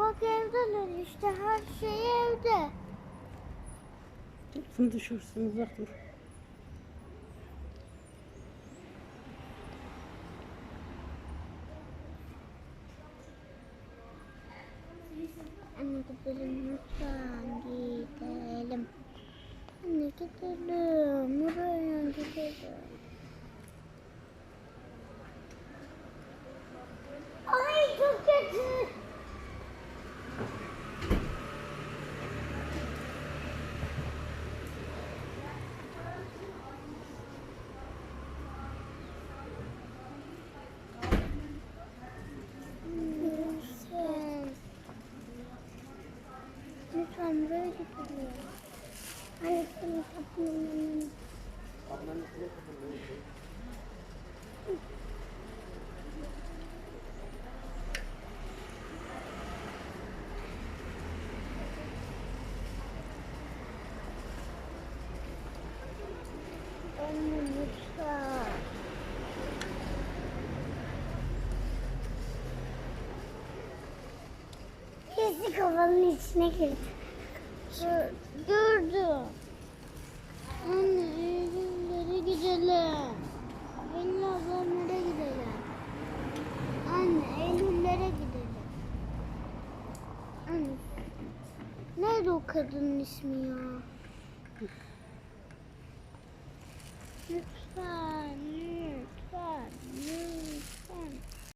bak evdeler işte, her şey evde. Topunu düşürsün, uzak dur. Anne gidelim lütfen, gidelim. Anne gidelim, buraya gidelim. Ay çok kötü. Lütfen. Lütfen buraya gidelim. Anne seni kapının. Anne lütfen. Kesin kafanın içine girdi. Gördüm. Anne Eylül'lere gidelim. Eylül ablamlara gidelim. Anne Eylül'lere gidelim. Anne. Nerede o kadının ismi ya? Lütfen.